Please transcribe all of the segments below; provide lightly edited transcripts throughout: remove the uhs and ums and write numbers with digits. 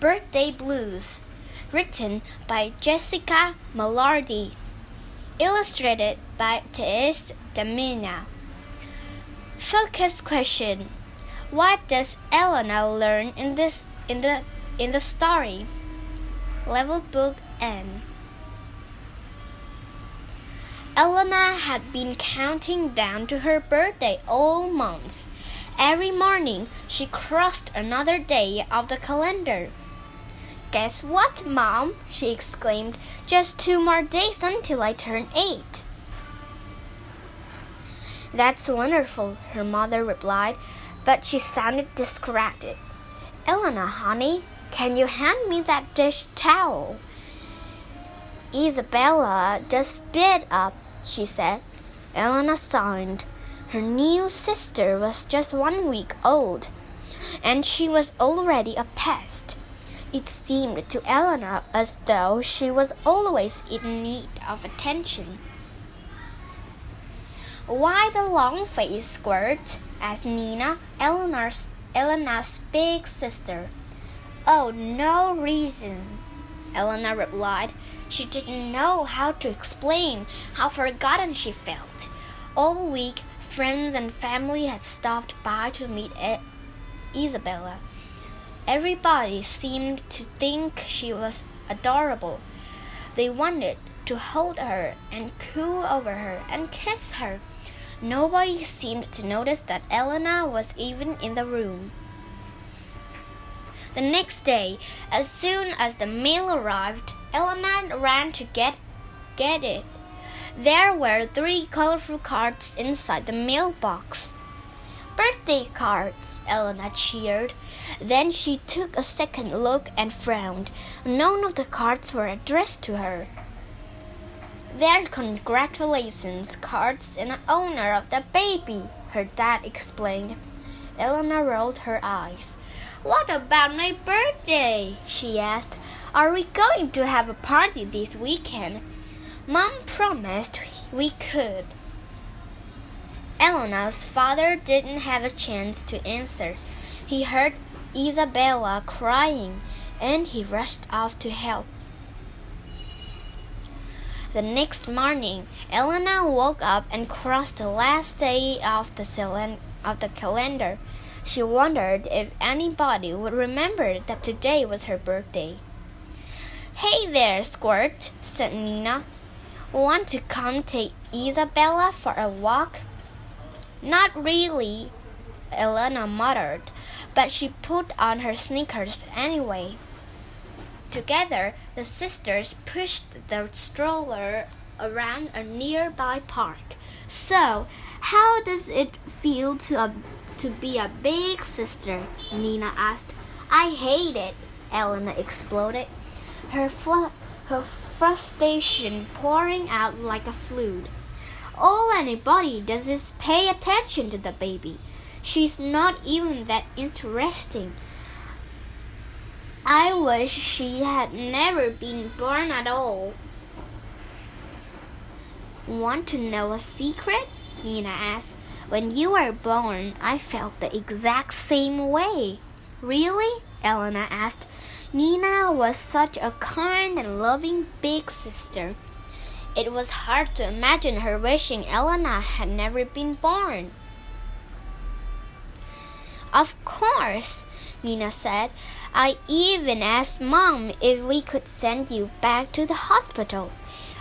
Birthday Blues, written by Jessica Mallardi, illustrated by Thais Damina. Focus question: what does Elena learn in the story? Level Book N. Elena had been counting down to her birthday all month. Every morning she crossed another day of the calendar. "Guess what, Mom?" she exclaimed. "Just 2 more days until I turn 8." "That's wonderful," her mother replied, but she sounded distracted. "Elena, honey, can you hand me that dish towel?" "Isabella just spit up," she said. Elena sighed. Her new sister was just 1 week old, and she was already a pest. It seemed to Elena as though she was always in need of attention. "Why the long face, Squirt?" asked Nina, Elena's big sister. "Oh, no reason," Elena replied. She didn't know how to explain how forgotten she felt. All week, friends and family had stopped by to meet Isabella. Everybody seemed to think she was adorable. They wanted to hold her and coo over her and kiss her. Nobody seemed to notice that Elena was even in the room. The next day, as soon as the mail arrived, Elena ran to get it. There were 3 colorful cards inside the mailbox. "Birthday cards," Elena cheered. Then she took a second look and frowned. None of the cards were addressed to her. "They're congratulations cards in honor of the baby," her dad explained. Elena rolled her eyes. "What about my birthday?" she asked. "Are we going to have a party this weekend?" "Mom promised we could." Elena's father didn't have a chance to answer. He heard Isabella crying, and he rushed off to help. The next morning, Elena woke up and crossed the last day of the calendar. She wondered if anybody would remember that today was her birthday. "Hey there, Squirt," said Nina. "Want to come take Isabella for a walk?" "Not really," Elena muttered, but she put on her sneakers anyway. Together, the sisters pushed the stroller around a nearby park. "So, how does it feel to be a big sister?" Nina asked. "I hate it," Elena exploded, her frustration pouring out like a flood. "All anybody does is pay attention to the baby. She's not even that interesting. I wish she had never been born at all." "Want to know a secret?" Nina asked. "When you were born, I felt the exact same way." "Really?" Elena asked. Nina was such a kind and loving big sister. It was hard to imagine her wishing Elena had never been born. "Of course," Nina said. "I even asked Mom if we could send you back to the hospital.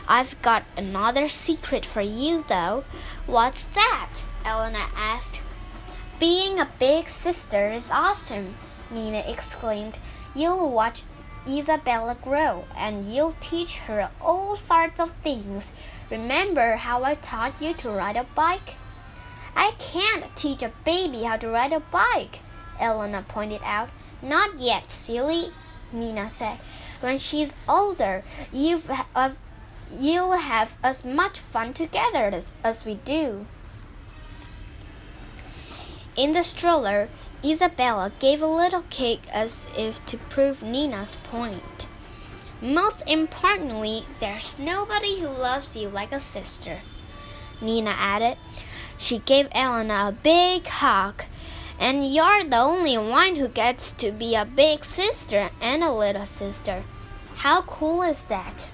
I've got another secret for you, though." "What's that?" Elena asked. "Being a big sister is awesome," Nina exclaimed. "You'll watch Isabella grow, and you'll teach her all sorts of things. Remember how I taught you to ride a bike?" "I can't teach a baby how to ride a bike," Elena pointed out. "Not yet, silly," Nina said. "When she's older, you'll have as much fun together as we do." In the stroller, Isabella gave a little kick as if to prove Nina's point. "Most importantly, there's nobody who loves you like a sister," Nina added. She gave Elena a big hug And you're the only one who gets to be a big sister and a little sister. How cool is that?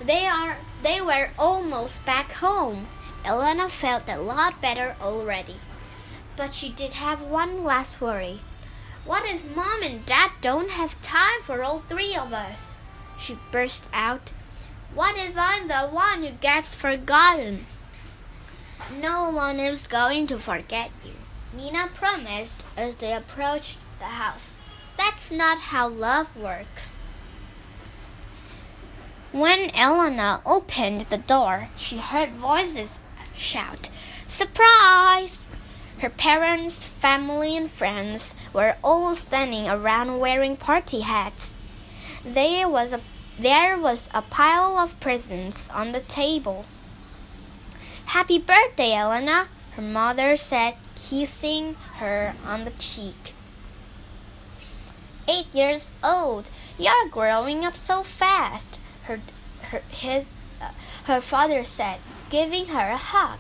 They were almost back home. Elena felt a lot better already. But she did have one last worry. What if Mom and Dad don't have time for all three of us? She burst out. What if I'm the one who gets forgotten? No one is going to forget you, Nina promised as they approached the house. That's not how love works. When Elena opened the door, she heard voices shout, "Surprise!" Her parents, family, and friends were all standing around wearing party hats. There was a pile of presents on the table. "Happy birthday, Elena," her mother said, kissing her on the cheek. 8 years old. You're growing up so fast, her father said, giving her a hug.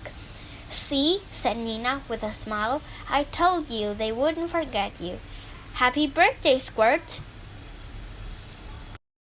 "See," said Nina with a smile, "I told you they wouldn't forget you. Happy birthday, Squirt."